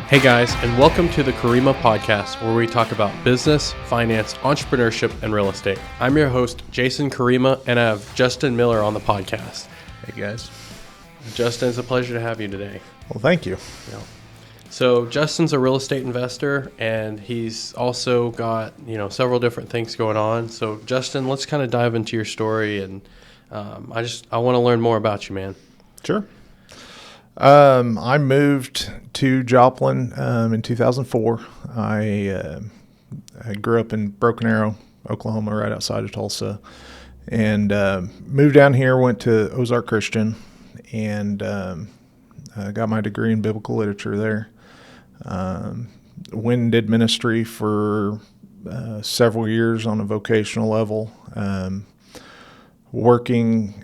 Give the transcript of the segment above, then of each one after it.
Hey guys, and welcome to the Kurima podcast, where we talk about business, finance, entrepreneurship, and real estate. I'm your host, Jason Kurima, and I have Justin Miller on the podcast. Hey guys. Justin, it's a pleasure to have you today. Well, thank you. Yeah. So Justin's a real estate investor, and he's also got several different things going on. So Justin, let's kind of dive into your story, and I want to learn more about you, man. Sure. I moved to Joplin in 2004. I grew up in Broken Arrow, Oklahoma, right outside of Tulsa, and moved down here, went to Ozark Christian, and got my degree in biblical literature there. Went and did ministry for several years on a vocational level, working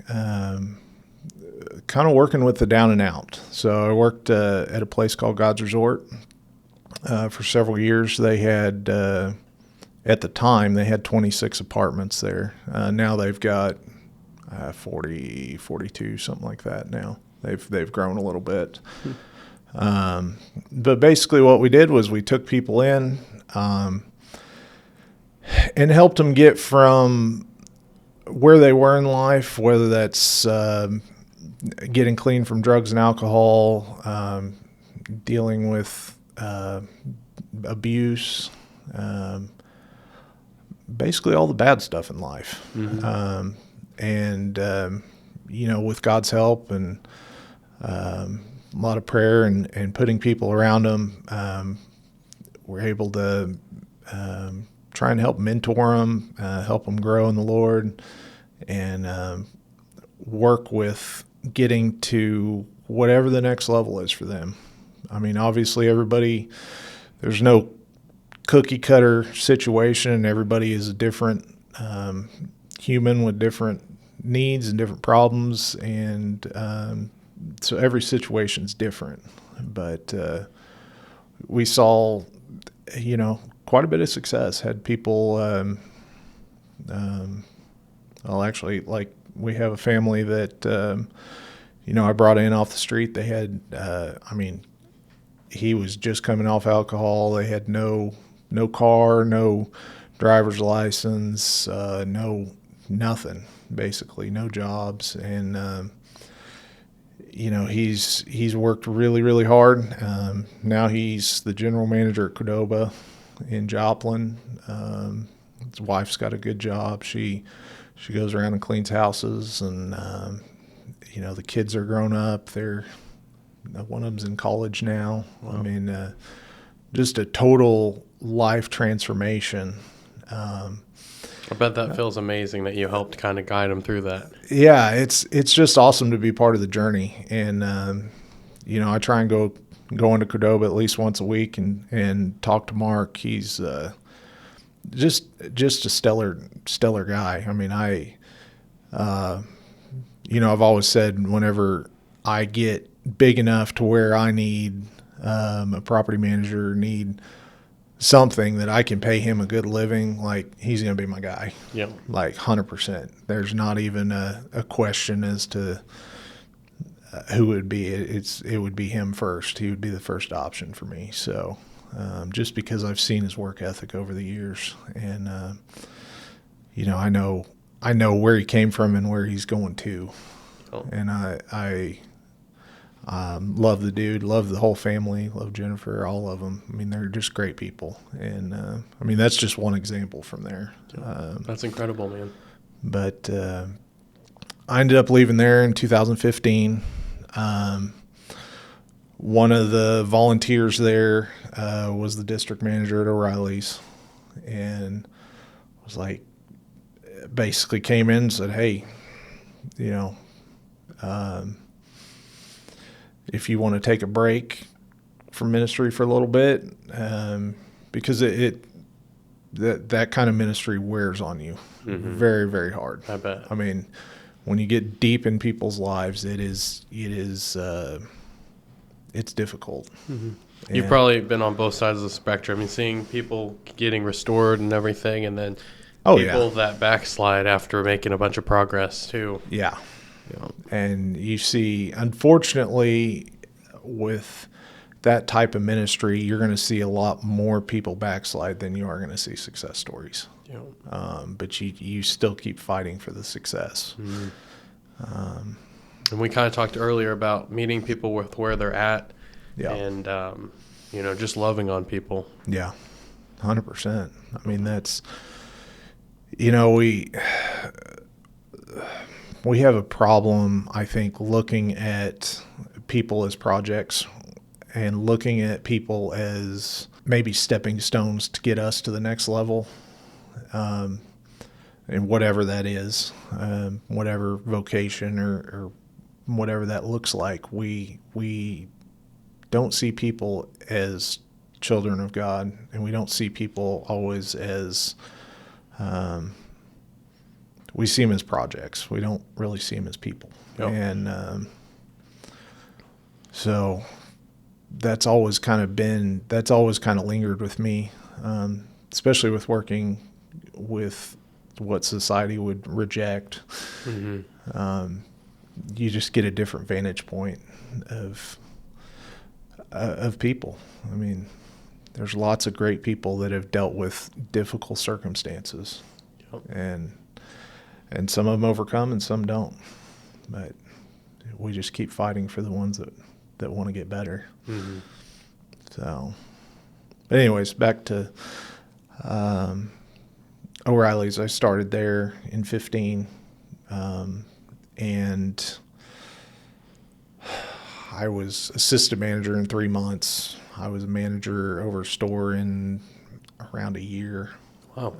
with the down and out. So I worked at a place called God's Resort for several years. They had, at the time, they had 26 apartments there. Now they've got 40, 42, something like that now. They've grown a little bit. But basically what we did was we took people in and helped them get from where they were in life, whether that's getting clean from drugs and alcohol, dealing with abuse, basically all the bad stuff in life. Mm-hmm. With God's help and a lot of prayer and putting people around them, we're able to try and help mentor them, help them grow in the Lord, and work with getting to whatever the next level is for them. I mean, obviously there's no cookie cutter situation. Everybody is a different human with different needs and different problems. And so every situation's different, but we saw, quite a bit of success. Had people, we have a family that, I brought in off the street. They had, he was just coming off alcohol. They had no car, no driver's license, nothing, basically, no jobs. And, he's worked really, really hard. Now he's the general manager at Cordoba in Joplin. His wife's got a good job. She goes around and cleans houses, and the kids are grown up. One of them's in college now. Wow. I mean, just a total life transformation. I bet that feels amazing that you helped kind of guide them through that. Yeah, it's just awesome to be part of the journey. And I try and go into Cordoba at least once a week and talk to Mark. He's just a stellar guy. I mean, I've always said whenever I get big enough to where I need a property manager, need something that I can pay him a good living, like, he's going to be my guy. Yep. Like 100%. There's not even a question as to who it would be. It would be him first. He would be the first option for me. So just because I've seen his work ethic over the years, and I know where he came from and where he's going to. Oh. And I love the dude, love the whole family, love Jennifer, all of them. I mean, they're just great people. And that's just one example from there. That's incredible, man. But I ended up leaving there in 2015. One of the volunteers there was the district manager at O'Reilly's, and was like, basically came in and said, hey, if you want to take a break from ministry for a little bit, because that kind of ministry wears on you. Mm-hmm. Very, very hard. I bet. I mean, when you get deep in people's lives, it's difficult. Mm-hmm. You've probably been on both sides of the spectrum. I mean, seeing people getting restored and everything, and then people that backslide after making a bunch of progress too. Yeah. And you see, unfortunately, with that type of ministry, you're going to see a lot more people backslide than you are going to see success stories. Yeah. But you still keep fighting for the success. And we kind of talked earlier about meeting people with where they're at, and just loving on people. Yeah, 100%. I mean, that's, we have a problem, I think, looking at people as projects and looking at people as maybe stepping stones to get us to the next level, and whatever that is, whatever vocation or whatever that looks like. We don't see people as children of God, and we don't see people always as we see them as projects. We don't really see them as people. Yep. And so that's always kind of lingered with me, especially with working with what society would reject. You just get a different vantage point of people. I mean, there's lots of great people that have dealt with difficult circumstances. Yep. And some of them overcome and some don't. But we just keep fighting for the ones that want to get better. So, but anyways, back to O'Reilly's. I started there in 15, and I was assistant manager in 3 months. I was a manager over a store in around a year. Wow.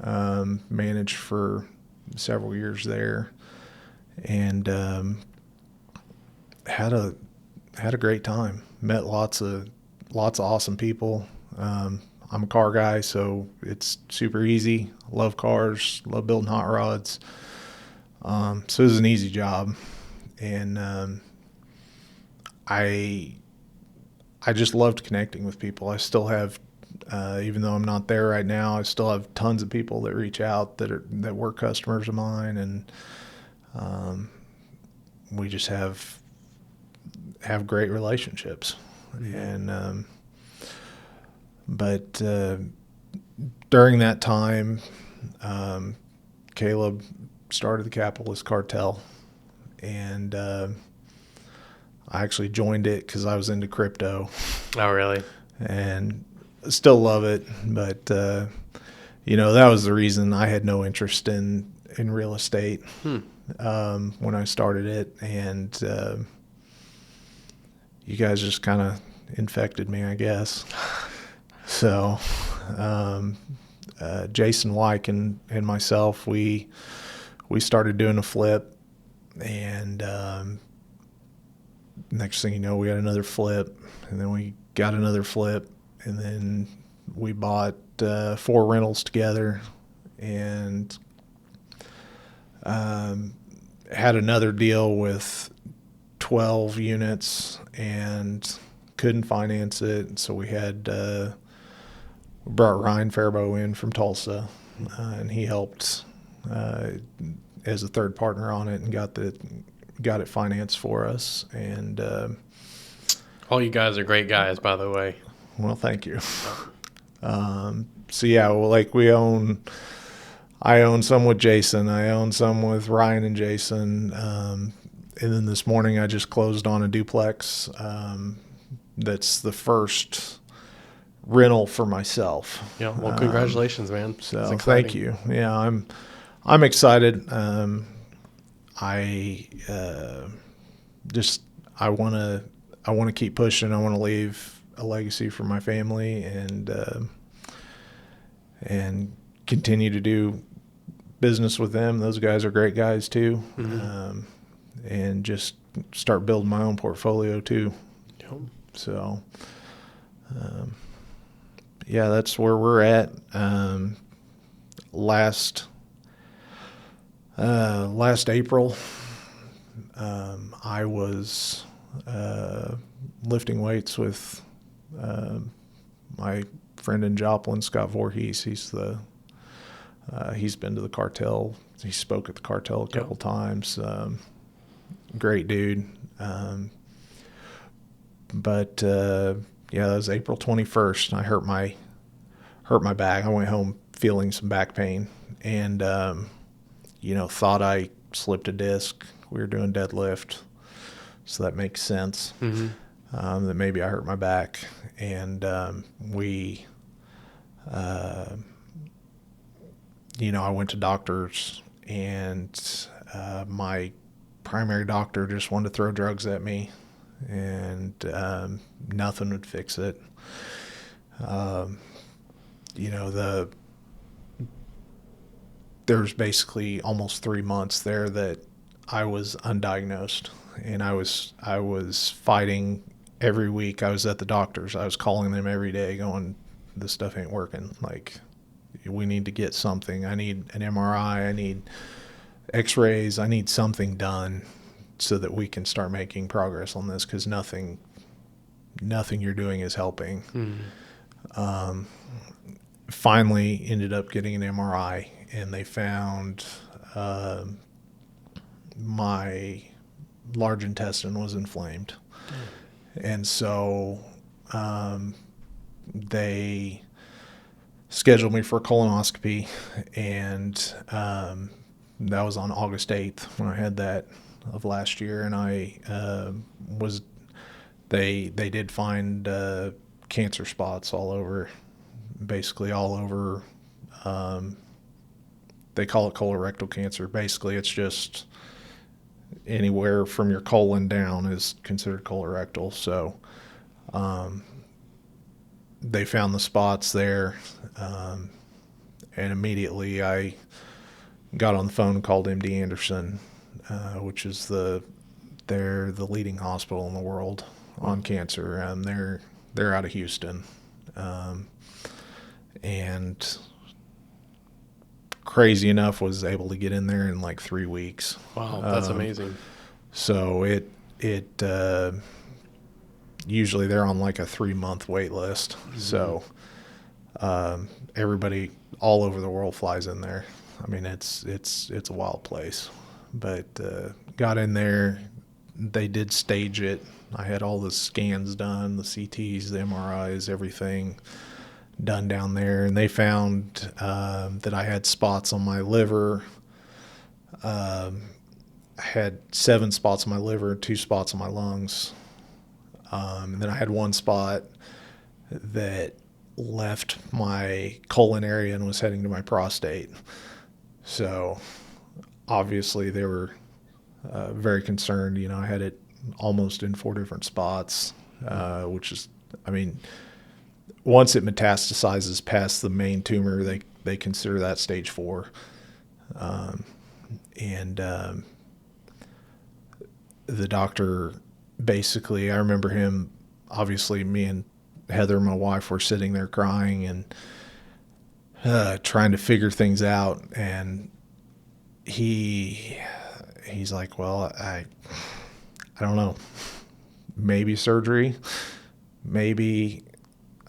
Managed for several years there, and had a great time. Met lots of awesome people. I'm a car guy, so it's super easy. Love cars, love building hot rods. So it was an easy job, and I just loved connecting with people. I still have, even though I'm not there right now, I still have tons of people that reach out that were customers of mine, and we just have great relationships. And but during that time, Caleb started the Capitalist Cartel, and I actually joined it because I was into crypto. Oh, really? And still love it, but that was the reason I had no interest in real estate when I started it, and you guys just kind of infected me, I guess. So Jason Wyke and myself, we started doing a flip, and next thing you know, we got another flip, and then we got another flip, and then we bought 4 rentals together, and had another deal with 12 units and couldn't finance it. So we had brought Ryan Faribault in from Tulsa, and he helped as a third partner on it and got it financed for us. And all you guys are great guys, by the way. Well, thank you. So yeah, well, I own some with Jason. I own some with Ryan and Jason. And then this morning I just closed on a duplex. That's the first rental for myself. Yeah. Well, congratulations, man. So thank you. Yeah, I'm excited. I want to keep pushing. I want to leave a legacy for my family, and continue to do business with them. Those guys are great guys too. And just start building my own portfolio too. Yep. So, yeah, that's where we're at. Last April, I was lifting weights with my friend in Joplin, Scott Voorhees. He's been to the cartel. He spoke at the cartel a couple times. Great dude. But Yeah, that was April 21st. I hurt my back. I went home feeling some back pain, and thought I slipped a disc. We were doing deadlift, so that makes sense. Mm-hmm. That maybe I hurt my back, and I went to doctors, and my primary doctor just wanted to throw drugs at me, and nothing would fix it. There was basically almost 3 months there that I was undiagnosed, and I was fighting every week. I was at the doctors. I was calling them every day going, this stuff ain't working. Like, we need to get something. I need an MRI. I need x-rays. I need something done so that we can start making progress on this, because nothing you're doing is helping. Mm-hmm. Finally ended up getting an MRI, and they found my large intestine was inflamed. And so they scheduled me for a colonoscopy, and that was on August 8th when I had that of last year. And they did find cancer spots all over, basically all over. They call it colorectal cancer. Basically, it's just anywhere from your colon down is considered colorectal. So they found the spots there, and immediately I got on the phone and called MD Anderson, which is they're the leading hospital in the world on cancer, and they're out of Houston, and crazy enough was able to get in there in like 3 weeks. Wow, that's amazing. So it usually they're on like a 3-month wait list. Mm-hmm. So everybody all over the world flies in there. I mean, it's a wild place. But got in there. They did stage it. I had all the scans done, the CTs, the MRIs, everything done down there, and they found that I had spots on my liver. I had 7 spots on my liver, 2 spots on my lungs. And then I had 1 spot that left my colon area and was heading to my prostate. So obviously they were very concerned. I had it almost in 4 different spots, which is, I mean, once it metastasizes past the main tumor, they consider that stage 4. The doctor, basically, I remember him, obviously me and Heather, my wife, were sitting there crying and trying to figure things out. And he's like, well, I don't know, maybe surgery, maybe,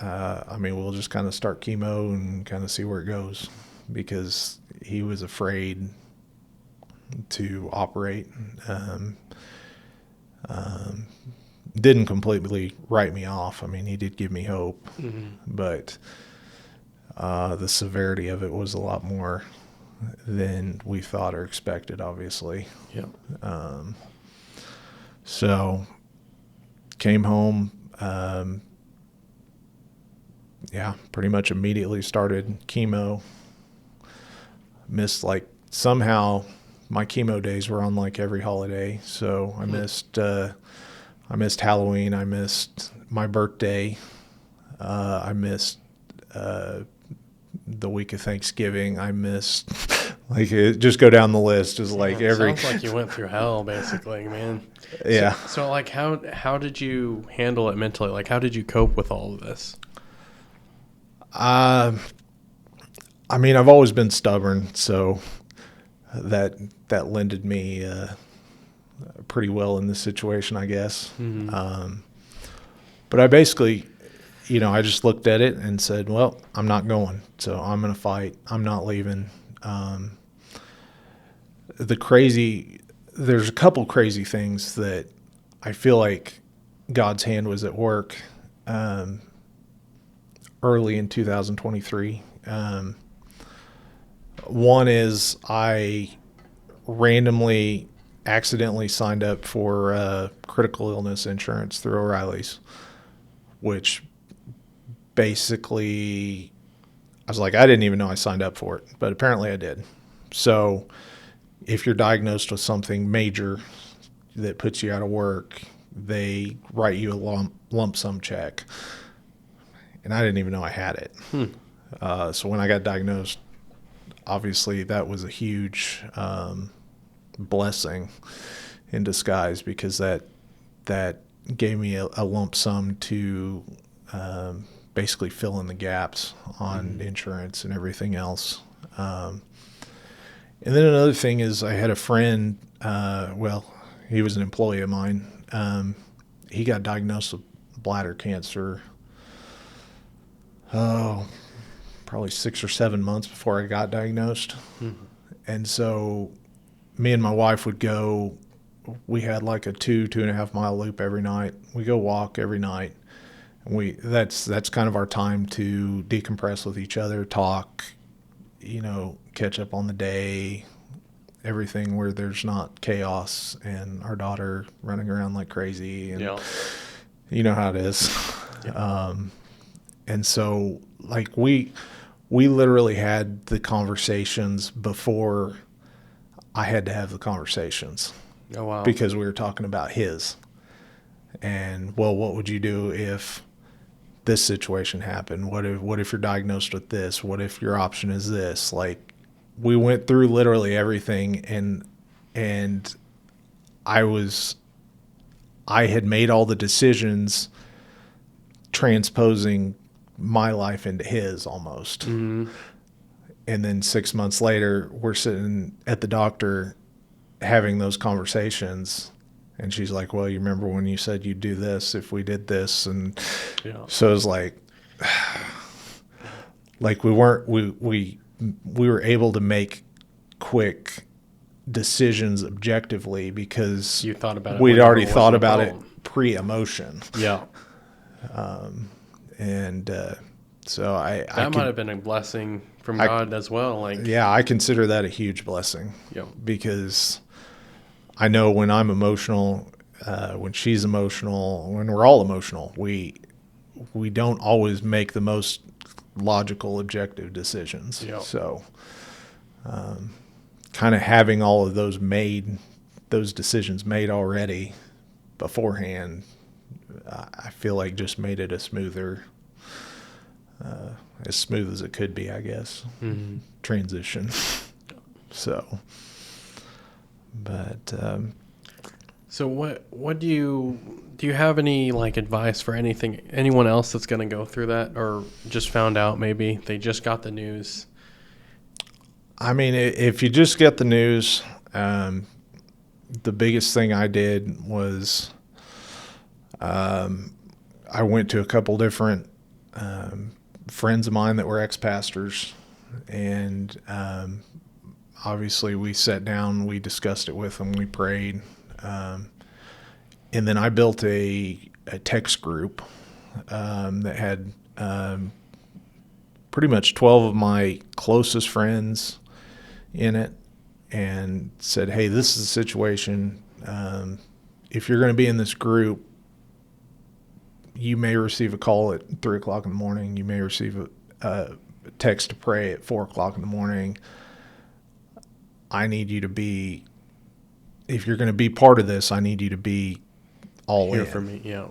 we'll just kind of start chemo and kind of see where it goes, because he was afraid to operate. Didn't completely write me off. I mean, he did give me hope, mm-hmm. But the severity of it was a lot more than we thought or expected, obviously. Yeah. So came home, pretty much immediately started chemo. Missed, like, somehow my chemo days were on like every holiday. So I missed Halloween. I missed my birthday. I missed the week of Thanksgiving. I missed, like, just go down the list. Just like every. Sounds like you went through hell, basically, man. Yeah. So like, how did you handle it mentally? Like, how did you cope with all of this? I've always been stubborn, so that lended me pretty well in this situation, I guess. Mm-hmm. But I basically, I just looked at it and said, well, I'm not going, so I'm going to fight. I'm not leaving. There's a couple crazy things that I feel like God's hand was at work early in 2023. One is I randomly, accidentally signed up for critical illness insurance through O'Reilly's, which basically I was like, I didn't even know I signed up for it, but apparently I did. So if you're diagnosed with something major that puts you out of work, they write you a lump sum check. And I didn't even know I had it. So when I got diagnosed, obviously that was a huge blessing in disguise, because that gave me a lump sum to basically fill in the gaps on insurance and everything else. And then another thing is, I had a friend, he was an employee of mine. He got diagnosed with bladder cancer, probably 6 or 7 months before I got diagnosed. And so me and my wife would go, we had like a 2.5 mile loop every night. We go walk every night. And that's kind of our time to decompress with each other, talk, catch up on the day, everything, where there's not chaos and our daughter running around like crazy, and you know how it is. And so like we literally had the conversations before I had to have the conversations. Oh, wow. Because we were talking about his. And, well, what would you do if this situation happened? What if you're diagnosed with this? What if your option is this? Like, we went through literally everything, and I had made all the decisions transposing my life into his almost. Mm-hmm. And then 6 months later, we're sitting at the doctor having those conversations, and she's like, well, you remember when you said you'd do this if we did this? And so it was like we were able to make quick decisions objectively, because you thought about it. We'd already thought about it pre-emotion. Yeah. So that might have been a blessing from God as well. Like, yeah, I consider that a huge blessing. Yeah. Because I know when I'm emotional, when she's emotional, when we're all emotional, we don't always make the most logical, objective decisions. Yeah. So, kind of having all of those decisions made already beforehand, I feel like just made it as smooth as it could be, I guess. Mm-hmm. Transition. So, but so what do you have any like advice for anyone else that's going to go through that, or just found out, maybe they just got the news? I mean, if you just get the news, the biggest thing I did was I went to a couple different friends of mine that were ex-pastors, and obviously we sat down, we discussed it with them, we prayed, and then I built a text group that had pretty much 12 of my closest friends in it, and said, hey, this is the situation. If you're going to be in this group, you may receive a call at 3 o'clock in the morning. You may receive a text to pray at 4 o'clock in the morning. I need you to be, if you're going to be part of this, I need you to be all Here in. for me, yeah.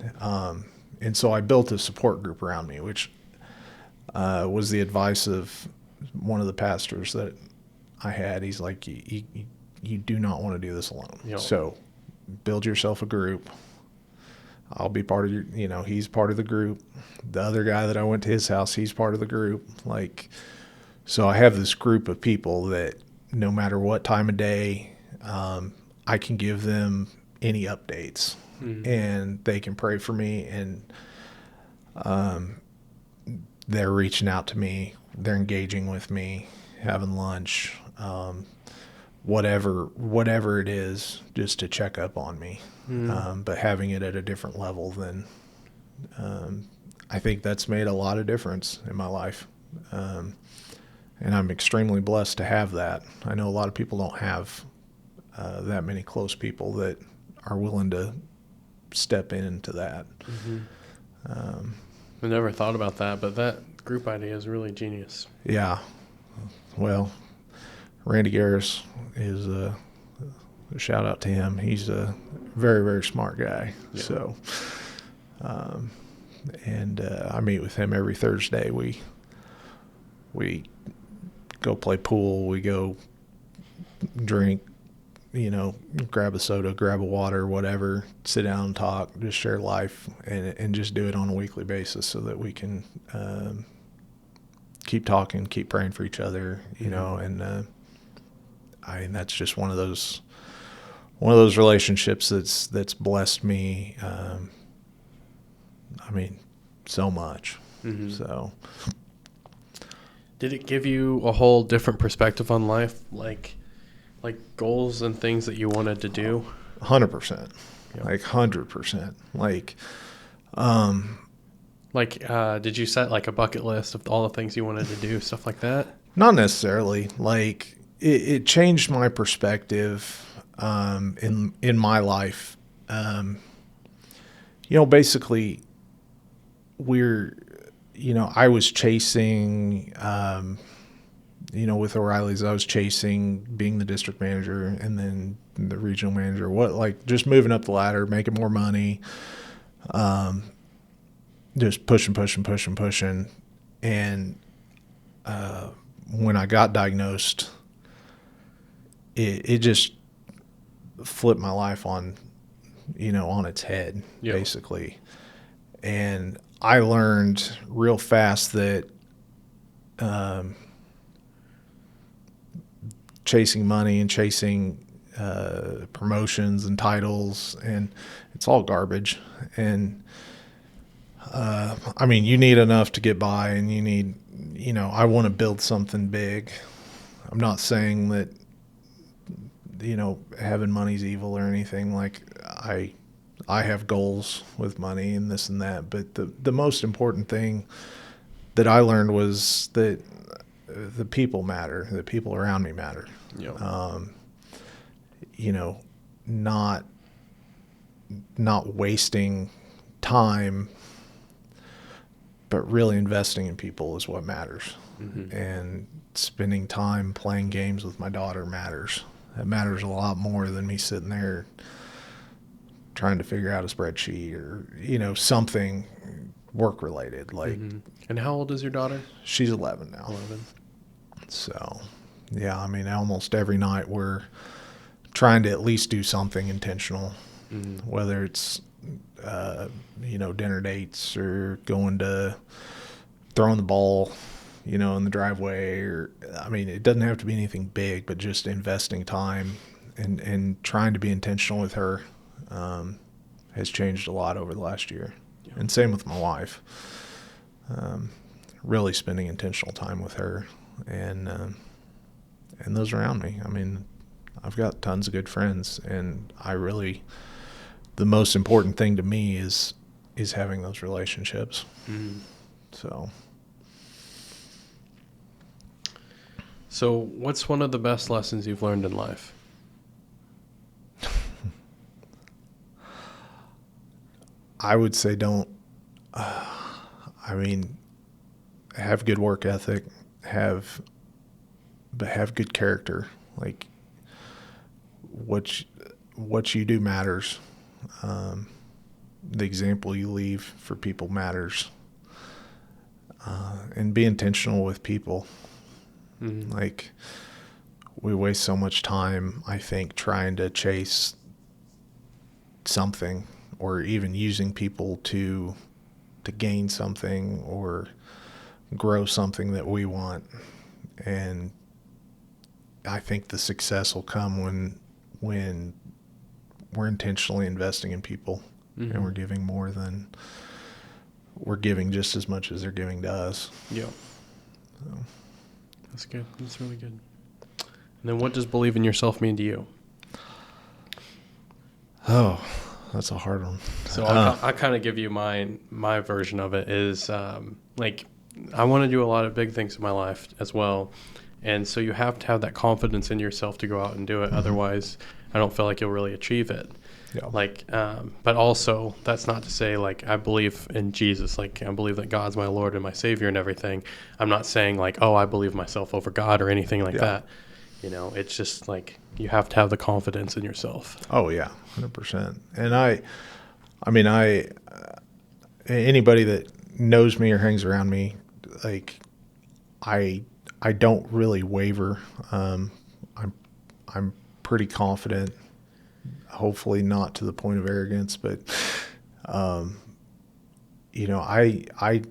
And so I built a support group around me, which was the advice of one of the pastors that I had. He's like, you do not want to do this alone. Yep. So build yourself a group. I'll be part of your, he's part of the group. The other guy that I went to his house, he's part of the group. Like, so I have this group of people that no matter what time of day, I can give them any updates, mm-hmm. and they can pray for me, and they're reaching out to me. They're engaging with me, having lunch, whatever it is, just to check up on me. Mm-hmm. But having it at a different level than I think that's made a lot of difference in my life. And I'm extremely blessed to have that. I know a lot of people don't have that many close people that are willing to step into that. I never thought about that, but that group idea is really genius. Yeah. Well, Randy Garris is a shout out to him. He's a very, very smart guy. Yeah. So, I meet with him every Thursday. We go play pool. We go drink, grab a soda, grab a water, whatever, sit down and talk, just share life, and just do it on a weekly basis so that we can keep talking, keep praying for each other, and that's just one of those relationships that's blessed me. So much. So, did it give you a whole different perspective on life, like goals and things that you wanted to do? 100%, Yeah. 100%. Did you set like a bucket list of all the things you wanted to do, stuff like that? Not necessarily. It changed my perspective in my life. Basically, I was chasing, with O'Reilly's, I was chasing being the district manager and then the regional manager, just moving up the ladder, making more money, just pushing. And when I got diagnosed, it just flipped my life on its head, Yep. basically. And I learned real fast that chasing money and chasing promotions and titles, and it's all garbage. And you need enough to get by, and you need, I want to build something big. I'm not saying that, having money's evil or anything. I have goals with money and this and that, but the most important thing that I learned was that the people matter, the people around me matter. Yep. Not wasting time, but really investing in people is what matters. And spending time playing games with my daughter matters. That matters a lot more than me sitting there trying to figure out a spreadsheet or, something work related. And how old is your daughter? She's 11 now. 11. So, yeah, almost every night we're trying to at least do something intentional, whether it's, dinner dates or going to throwing the ball, in the driveway, or, it doesn't have to be anything big, but just investing time and trying to be intentional with her has changed a lot over the last year. Yeah. And same with my wife. Really spending intentional time with her and those around me. I've got tons of good friends, and the most important thing to me is having those relationships. So what's one of the best lessons you've learned in life? I would say have good work ethic, have good character. What you do matters. The example you leave for people matters. And be intentional with people. We waste so much time, I think, trying to chase something, or even using people to gain something or grow something that we want. And I think the success will come when we're intentionally investing in people, and we're giving more than we're giving, just as much as they're giving to us. Yeah. So. That's good. That's really good. And then what does believe in yourself mean to you? That's a hard one. So I kind of give you my version of it is like I want to do a lot of big things in my life as well. And so you have to have that confidence in yourself to go out and do it. Otherwise, I don't feel like you'll really achieve it. Yeah. Like, but also that's not to say like I believe in Jesus. Like I believe that God's my Lord and my Savior and everything. I'm not saying like, oh, I believe myself over God or anything like that. You know, it's just like you have to have the confidence in yourself. Oh yeah, 100%. And I mean, anybody that knows me or hangs around me, like I don't really waver. I'm pretty confident. Hopefully not to the point of arrogance, but you know, I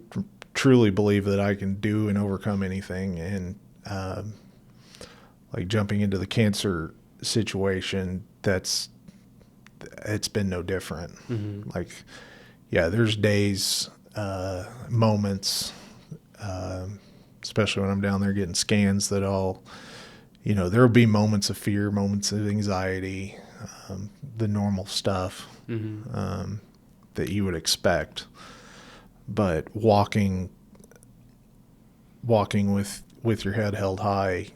truly believe that I can do and overcome anything. And like jumping into the cancer situation, it's been no different. Mm-hmm. Like, yeah, there's days, moments, especially when I'm down there getting scans, that there'll be moments of fear, moments of anxiety, the normal stuff that you would expect. But walking with your head held high,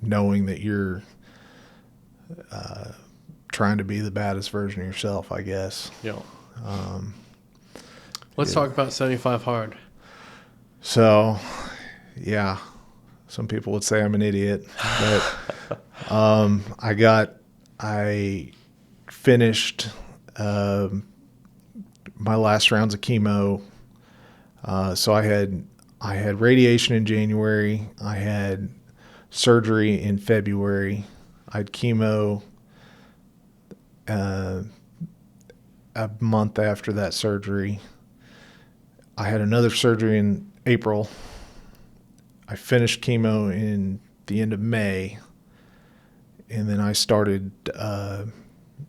knowing that you're trying to be the baddest version of yourself, I guess. Yeah. Let's talk about 75 Hard. So, yeah, some people would say I'm an idiot, but I finished my last rounds of chemo. So I had radiation in January. I had surgery in February. I had chemo a month after that surgery. I had another surgery in April. I finished chemo in the end of May, and then I started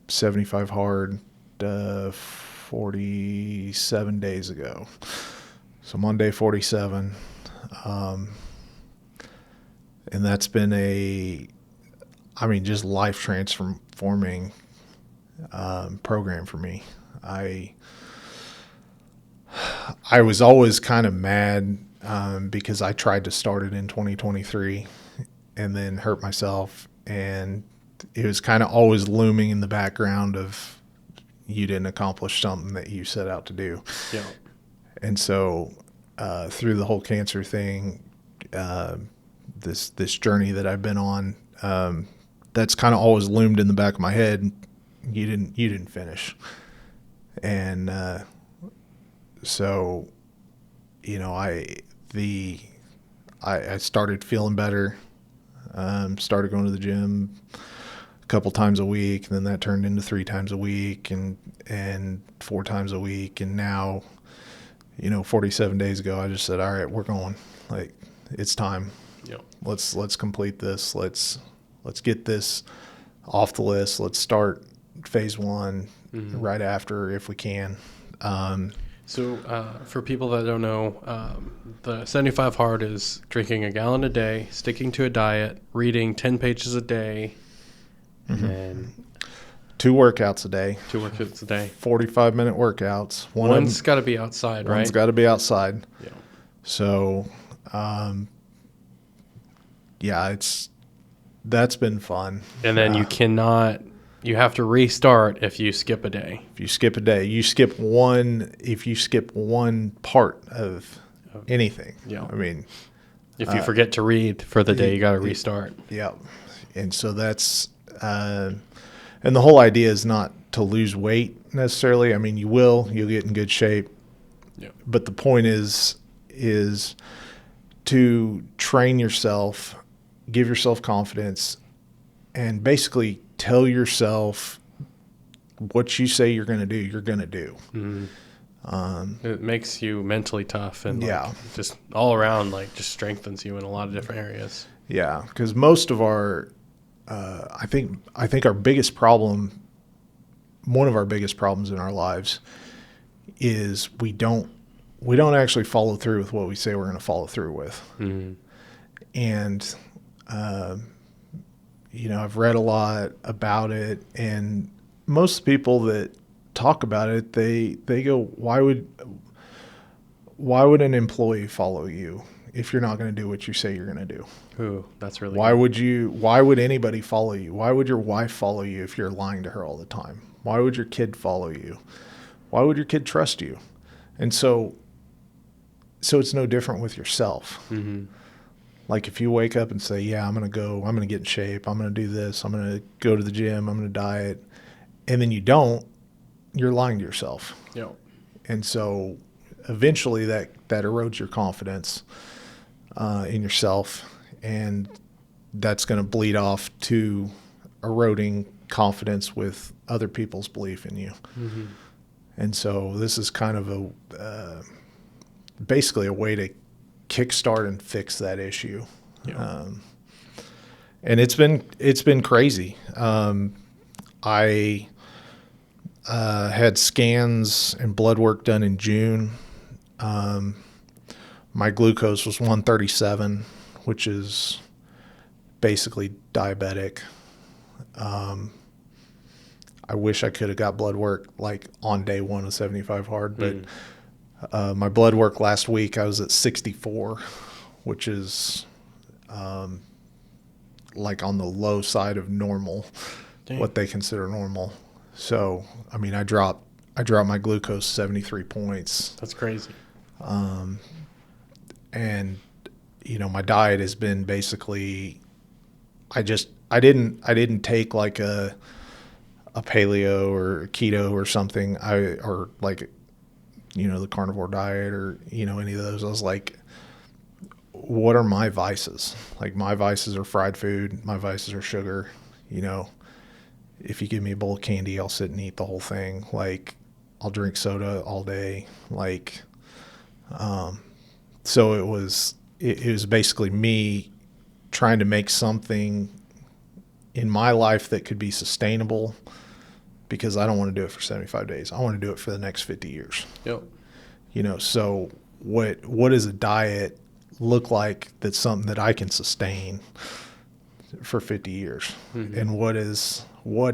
75 Hard 47 days ago. So Monday 47. And that's been just life transforming program for me. I was always kind of mad because I tried to start it in 2023 and then hurt myself, and it was kind of always looming in the background of you didn't accomplish something that you set out to do. Yeah. And so through the whole cancer thing, this journey that I've been on, that's kind of always loomed in the back of my head. You didn't finish. And so, I started feeling better. Started going to the gym a couple times a week, and then that turned into 3 times a week and 4 times a week. And now, 47 days ago, I just said, all right, we're going. Like, it's time. Yep. Let's complete this. Let's get this off the list. Let's start phase 1 right after, if we can. So for people that don't know, the 75 Hard is drinking a gallon a day, sticking to a diet, reading 10 pages a day, and 2 workouts a day. 2 workouts a day. 45-minute workouts. One's got to be outside, right? One's got to be outside. Yeah. So, that's been fun. And then you have to restart if you skip a day. If you skip a day, if you skip one part of anything. Yeah. I mean, if you forget to read for the day, you got to restart. Yeah. And so that's, and the whole idea is not to lose weight necessarily. I mean, you'll get in good shape. Yeah. But the point is to train yourself, give yourself confidence, and basically tell yourself what you say you're going to do, you're going to do. Mm-hmm. It makes you mentally tough and just all around, just strengthens you in a lot of different areas. Yeah, because most of our, I think our biggest problem, one of our biggest problems in our lives, is we don't actually follow through with what we say we're going to follow through with. Mm-hmm. And I've read a lot about it, and most people that talk about it, they go, why would an employee follow you if you're not going to do what you say you're going to do? Ooh, that's really Why good. why would anybody follow you? Why would your wife follow you if you're lying to her all the time? Why would your kid follow you? Why would your kid trust you? And so it's no different with yourself. Mm-hmm. Like if you wake up and say, yeah, I'm going to get in shape. I'm going to do this. I'm going to go to the gym. I'm going to diet. And then you don't, you're lying to yourself. Yep. And so eventually that erodes your confidence in yourself. And that's going to bleed off to eroding confidence with other people's belief in you. Mm-hmm. And so this is kind of basically a way to kickstart and fix that issue. Yeah. And it's been crazy. I had scans and blood work done in June. My glucose was 137, which is basically diabetic. I wish I could have got blood work like on day one of 75 hard, but my blood work last week, I was at 64, which is like on the low side of normal, Dang. what they consider normal. So, I mean, I dropped my glucose 73 points. That's crazy. And my diet has been basically, I didn't take like a paleo or keto or something. Or like, the carnivore diet or, any of those. I was like, what are my vices? Like my vices are fried food. My vices are sugar. If you give me a bowl of candy, I'll sit and eat the whole thing. Like I'll drink soda all day. Like, so it was basically me trying to make something in my life that could be sustainable, because I don't want to do it for 75 days. I want to do it for the next 50 years. Yep. So what does a diet look like that's something that I can sustain for 50 years? Mm-hmm. And what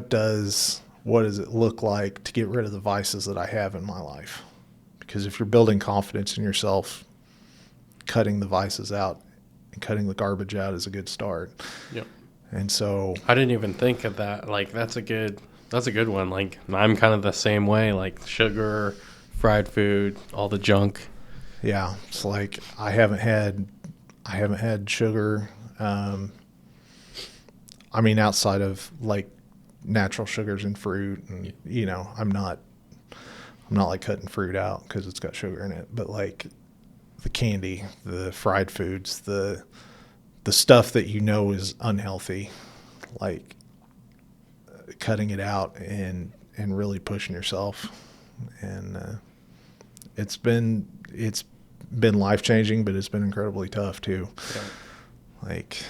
does it look like to get rid of the vices that I have in my life? Because if you're building confidence in yourself, cutting the vices out and cutting the garbage out is a good start. Yep. And so I didn't even think of that. Like that's a good one. Like I'm kind of the same way, like sugar, fried food, all the junk. yeah, it's like I haven't had sugar. I mean, outside of like natural sugars and fruit, and I'm not like cutting fruit out because it's got sugar in it, but like the candy, the fried foods, the stuff that is unhealthy, like cutting it out and really pushing yourself. And it's been life-changing, but it's been incredibly tough too. Yeah. Like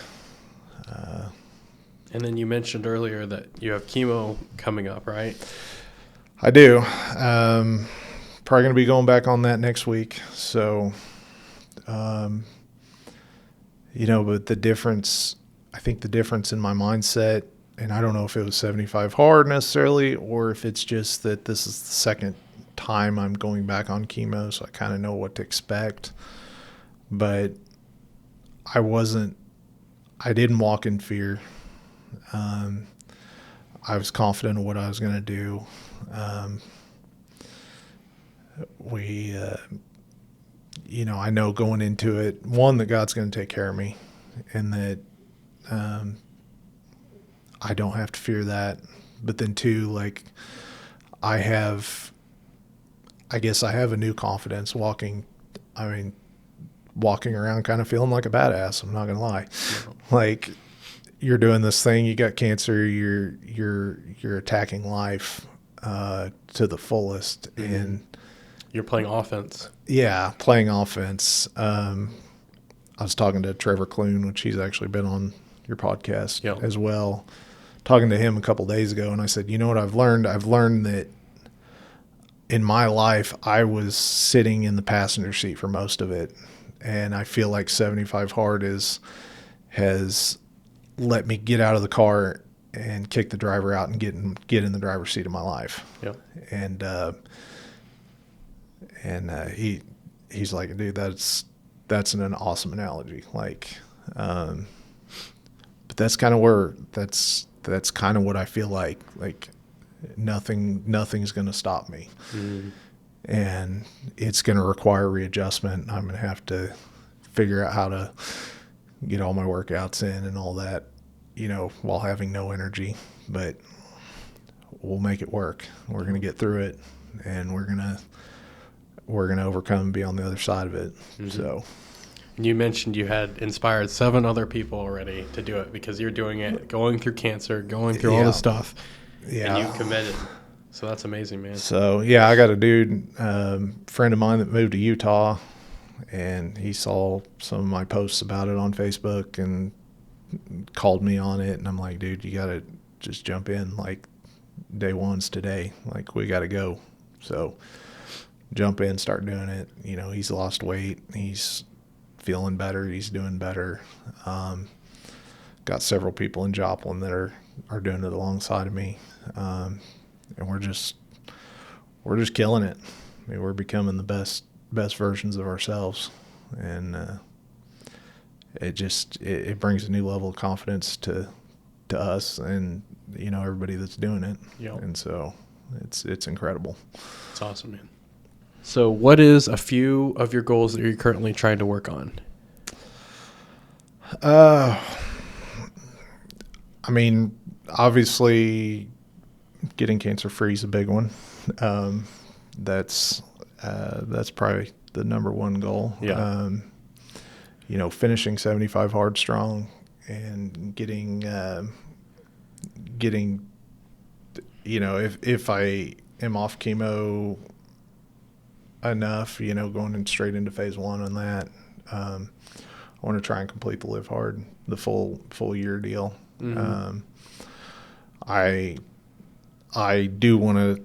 and then you mentioned earlier that you have chemo coming up, right? I do. Probably going to be going back on that next week. So, but the difference in my mindset, and I don't know if it was 75 hard necessarily, or if it's just that this is the second time I'm going back on chemo, so I kind of know what to expect. But I didn't walk in fear. I was confident in what I was going to do. I know going into it, one, that God's going to take care of me, and that I don't have to fear that. But then two, like I guess I have a new confidence walking around kind of feeling like a badass. I'm not going to lie. No. Like, you're doing this thing, you got cancer, you're attacking life to the fullest. Mm-hmm. And You're playing offense. yeah, playing offense. I was talking to Trevor Clune, which he's actually been on your podcast as well, talking to him a couple days ago. And I said, you know what I've learned? I've learned that in my life, I was sitting in the passenger seat for most of it. And I feel like 75 hard has let me get out of the car and kick the driver out and get in the driver's seat of my life. Yep. He's like, dude, that's an awesome analogy. Like, but that's kind of what I feel like nothing's going to stop me. Mm-hmm. And it's going to require readjustment. I'm going to have to figure out how to get all my workouts in and all that, while having no energy, but we'll make it work. We're going to get through it, and we're going to overcome and be on the other side of it. Mm-hmm. So you mentioned you had inspired 7 other people already to do it because you're doing it, going through cancer, going through all this stuff, and you committed. So that's amazing, man. So, yeah, I got a dude, friend of mine that moved to Utah, and he saw some of my posts about it on Facebook and called me on it. And I'm like, dude, you got to just jump in. Like, day one's today. Like, we got to go. So jump in, start doing it. He's lost weight. He's feeling better. He's doing better. Got several people in Joplin that are doing it alongside of me. And we're just killing it. I mean, we're becoming the best versions of ourselves, and it brings a new level of confidence to us and everybody that's doing it. Yep. And so it's incredible. It's awesome, man. So what is a few of your goals that you're currently trying to work on? I mean, obviously, getting cancer-free is a big one. That's probably the number one goal. Yeah. Finishing 75 hard strong and getting, if I am off chemo enough, going in straight into phase 1 on that, I want to try and complete the Live Hard, the full year deal. Mm-hmm. I do want to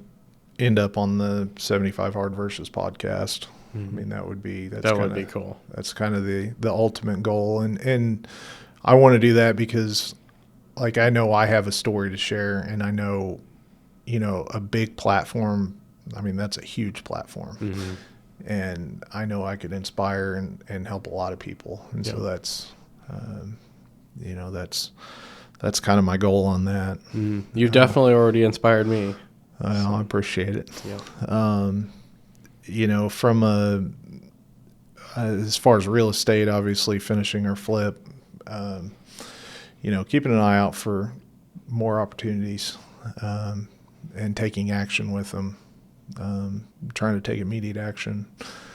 end up on the 75 Hard Versus podcast. Mm-hmm. I mean, that would be cool. That's kind of the ultimate goal. And I want to do that because, like, I know I have a story to share, and I know, a big platform. I mean, that's a huge platform. Mm-hmm. And I know I could inspire and help a lot of people. And so that's kind of my goal on that. Mm-hmm. You've definitely already inspired me. I appreciate it. Yeah. From as far as real estate, obviously finishing our flip, keeping an eye out for more opportunities, and taking action with them, trying to take immediate action,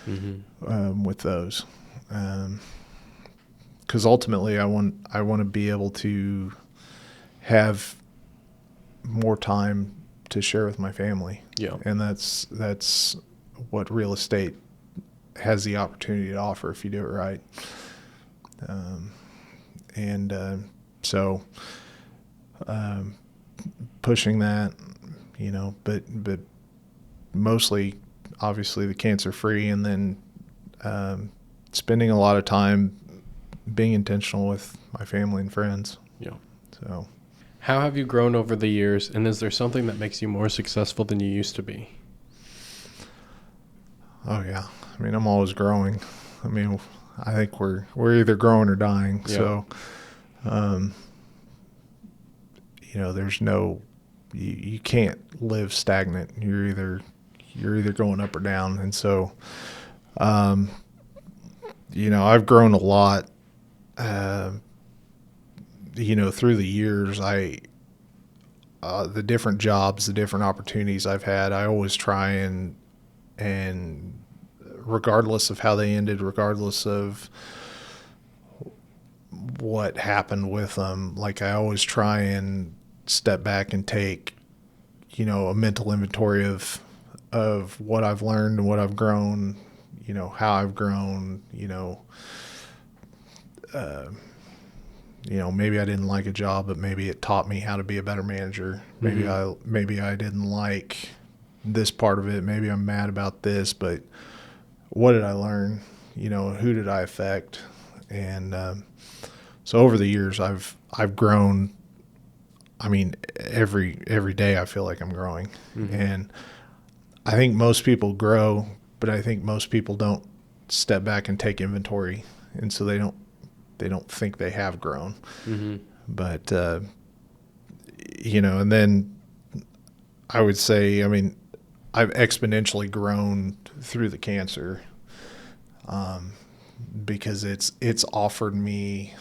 mm-hmm. With those. Because ultimately I want to be able to have more time to share with my family. Yeah. And that's what real estate has the opportunity to offer if you do it right. So pushing that, but mostly obviously the cancer-free, and then spending a lot of time being intentional with my family and friends. Yeah. So how have you grown over the years, and is there something that makes you more successful than you used to be? Oh yeah. I mean, I'm always growing. I mean, I think we're either growing or dying. Yeah. So, there's you can't live stagnant. You're either going up or down. And so, I've grown a lot, through the years. The different jobs, the different opportunities I've had, I always try and regardless of how they ended, regardless of what happened with them, like, I always try and step back and take, a mental inventory of what I've learned and what I've grown, how I've grown, maybe I didn't like a job, but maybe it taught me how to be a better manager. Mm-hmm. Maybe I didn't like this part of it. Maybe I'm mad about this, but what did I learn? Who did I affect? And so over the years, I've grown I mean, every day I feel like I'm growing. And I think most people grow, but I think most people don't step back and take inventory. And so they don't think they have grown. But, and then I would say, I mean, I've exponentially grown through the cancer, because it's offered me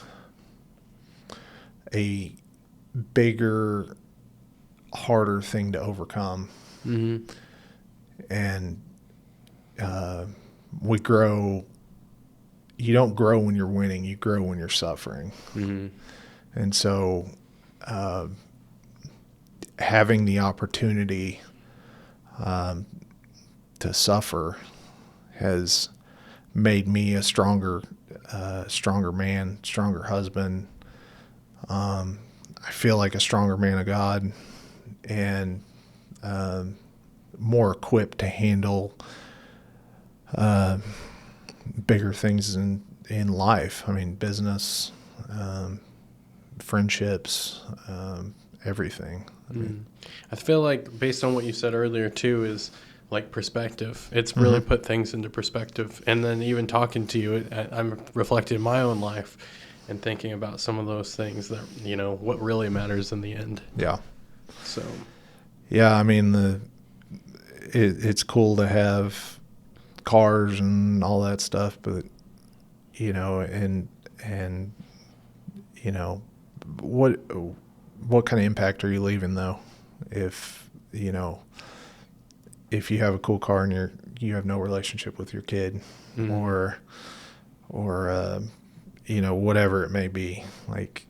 a bigger, harder thing to overcome. And we grow. You don't grow when you're winning. You grow when you're suffering. And so having the opportunity to suffer has made me a stronger man, stronger husband. I feel like a stronger man of God, and more equipped to handle bigger things in life. I mean, business, friendships, everything. I feel like, based on what you said earlier too, is like perspective. It's really put things into perspective. And then even talking to you, I'm reflecting my own life and thinking about some of those things that, what really matters in the end. Yeah. So. Yeah, I mean, it's cool to have cars and all that stuff, but what kind of impact are you leaving, though? If you have a cool car and you have no relationship with your kid, or whatever it may be. Like,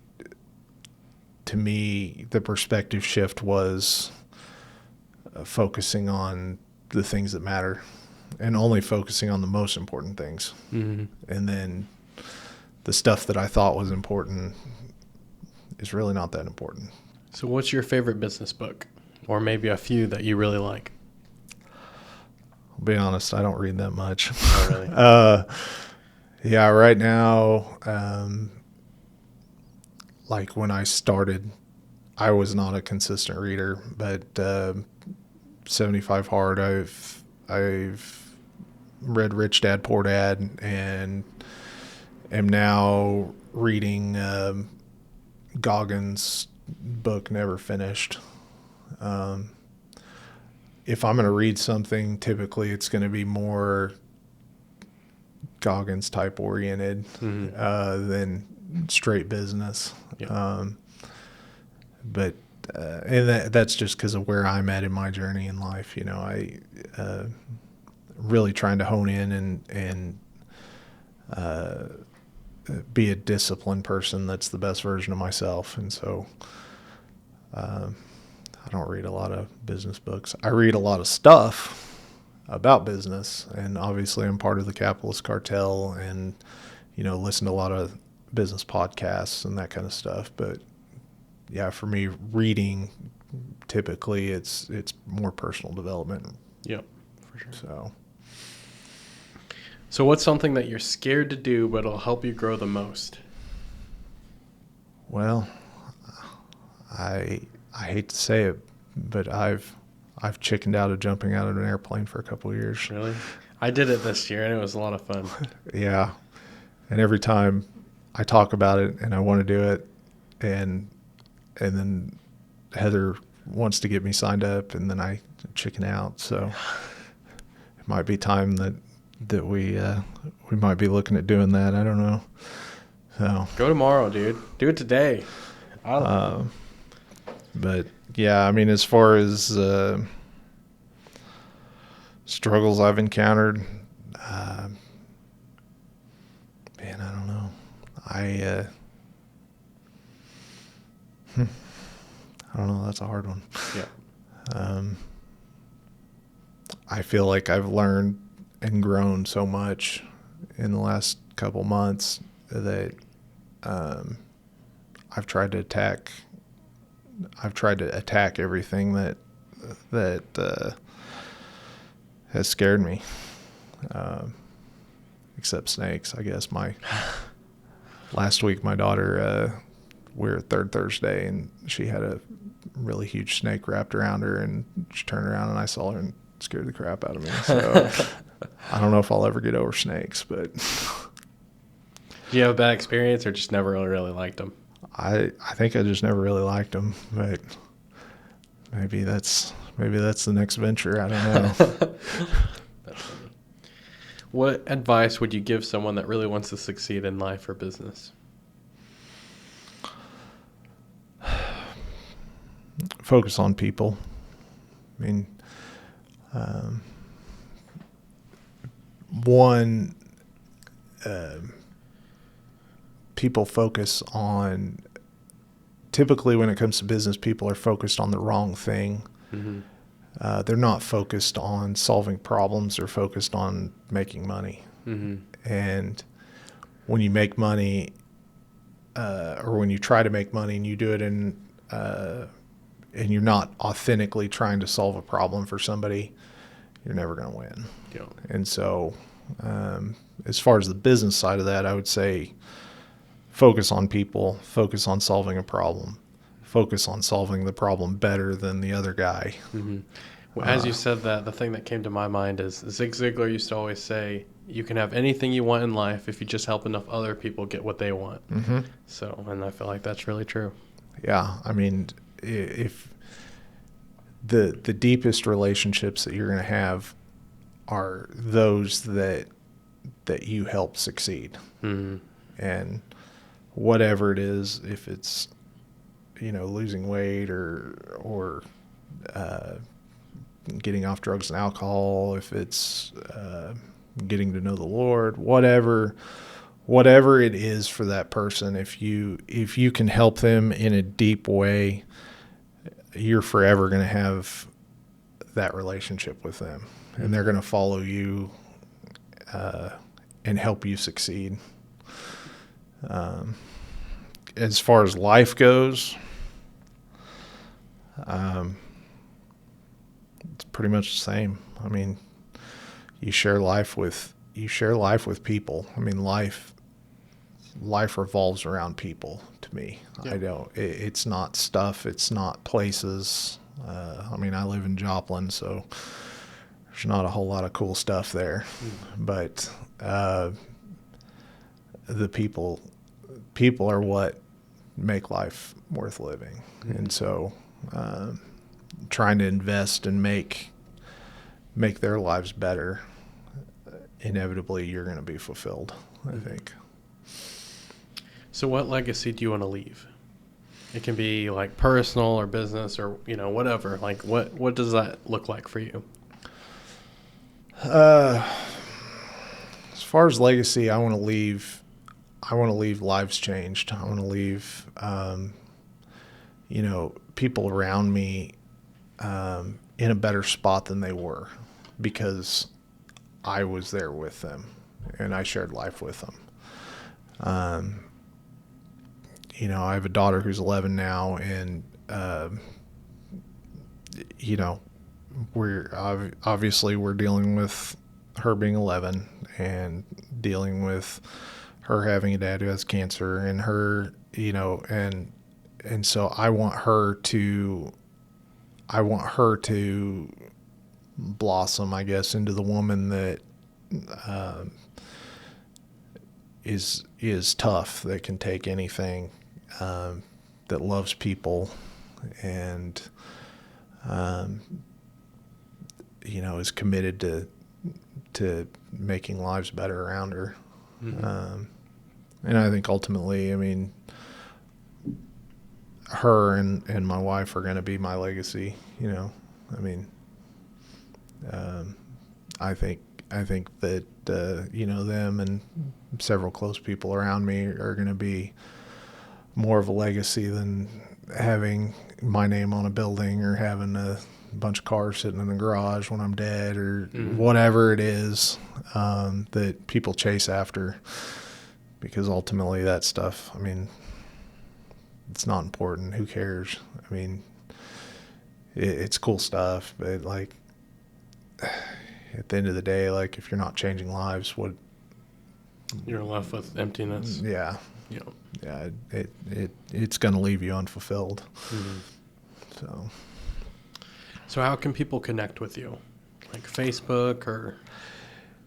to me, the perspective shift was focusing on the things that matter, and only focusing on the most important things. And then the stuff that I thought was important is really not that important. So what's your favorite business book, or maybe a few that you really like? I'll be honest, I don't read that much. Oh, really? Yeah, right now, like when I started, I was not a consistent reader, but 75 Hard, I've read Rich Dad Poor Dad, and am now reading Goggins' book, Never Finished. If I'm going to read something, typically it's going to be more Goggins type oriented than straight business. Yeah. But and that's just because of where I'm at in my journey in life. I really trying to hone in and be a disciplined person that's the best version of myself. And so I don't read a lot of business books. I read a lot of stuff about business, and obviously I'm part of the capitalist cartel, and listen to a lot of business podcasts and that kind of stuff. But yeah, for me, reading, typically it's more personal development. Yep, for sure. So what's something that you're scared to do but it'll help you grow the most? Well, I hate to say it, but I've chickened out of jumping out of an airplane for a couple of years. Really? I did it this year, and it was a lot of fun. Yeah. And every time I talk about it and I want to do it, and then Heather wants to get me signed up, and then I chicken out. So it might be time that we might be looking at doing that. I don't know. So go tomorrow, dude. Do it today. But yeah, I mean, as far as struggles I've encountered, man, I don't know. I don't know. That's a hard one. Yeah. I feel like I've learned and grown so much in the last couple months that I've tried to attack everything that has scared me, except snakes. I guess last week my daughter we were third Thursday, and she had a really huge snake wrapped around her, and she turned around and I saw her and scared the crap out of me. So I don't know if I'll ever get over snakes, but Do you have a bad experience or just never really liked them? I think I just never really liked them, but maybe that's the next venture. I don't know. That's funny. What advice would you give someone that really wants to succeed in life or business? Focus on people. I mean, people focus on, typically when it comes to business, people are focused on the wrong thing. Mm-hmm. They're not focused on solving problems. They're focused on making money. Mm-hmm. And when you make money, or when you try to make money and you do it and you're not authentically trying to solve a problem for somebody, you're never going to win. Yeah. And so, as far as the business side of that, I would say focus on people, focus on solving a problem, focus on solving the problem better than the other guy. Mm-hmm. Well, as you said that, the thing that came to my mind is Zig Ziglar used to always say, you can have anything you want in life if you just help enough other people get what they want. Mm-hmm. So, and I feel like that's really true. Yeah. I mean, if the deepest relationships that you're going to have are those that you help succeed. Mm-hmm. And whatever it is, if it's, losing weight or getting off drugs and alcohol, if it's getting to know the Lord, whatever it is for that person, if you can help them in a deep way, you're forever going to have that relationship with them, and they're going to follow you and help you succeed. As far as life goes, it's pretty much the same. I mean, you share life with people. I mean, life revolves around people to me. Yeah. It's not stuff. It's not places. I mean, I live in Joplin, so there's not a whole lot of cool stuff there, but the people are what make life worth living. Mm-hmm. And so trying to invest and make their lives better, inevitably you're going to be fulfilled, I think. So what legacy do you want to leave? It can be like personal or business or, whatever. Like what does that look like for you? As far as legacy, I want to leave lives changed. I want to leave, people around me in a better spot than they were, because I was there with them and I shared life with them. I have a daughter who's 11 now, and we're dealing with her being 11 and dealing with her having a dad who has cancer, and her, and so I want her to blossom, I guess, into the woman that is tough, that can take anything, that loves people, and is committed to making lives better around her. Mm-hmm. And I think ultimately, I mean, her and my wife are going to be my legacy. I mean, I think that them and several close people around me are going to be more of a legacy than having my name on a building or having a bunch of cars sitting in the garage when I'm dead, or whatever it is that people chase after, because ultimately that stuff, I mean, it's not important. Who cares? I mean, it's cool stuff, but like at the end of the day, like if you're not changing lives, what you're left with emptiness. Yeah. Yep. Yeah. it's going to leave you unfulfilled. So how can people connect with you? Like Facebook or?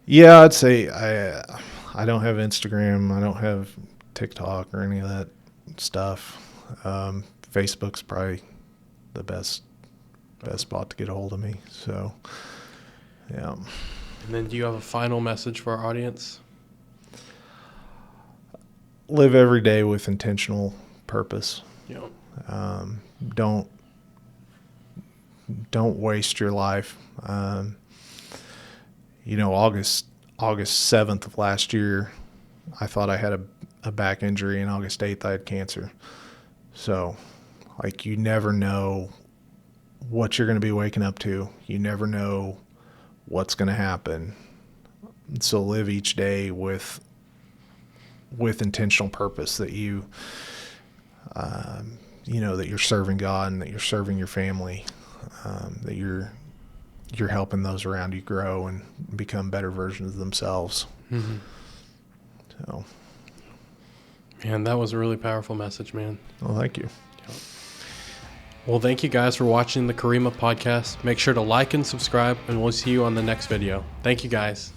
Yeah, I'd say I don't have Instagram. I don't have TikTok or any of that stuff. Facebook's probably the best spot to get a hold of me. So, yeah. And then do you have a final message for our audience? Live every day with intentional purpose. Yeah. Don't waste your life. August 7th of last year, I thought I had a back injury, and August 8th I had cancer. So, like, you never know what you're going to be waking up to. You never know what's going to happen. So live each day with intentional purpose, that that you're serving God and that you're serving your family, that you're helping those around you grow and become better versions of themselves. Mm-hmm. So, man, that was a really powerful message, man. well, thank you. Yeah. Well, thank you guys for watching the Kurima podcast. Make sure to like and subscribe, and we'll see you on the next video. Thank you, guys.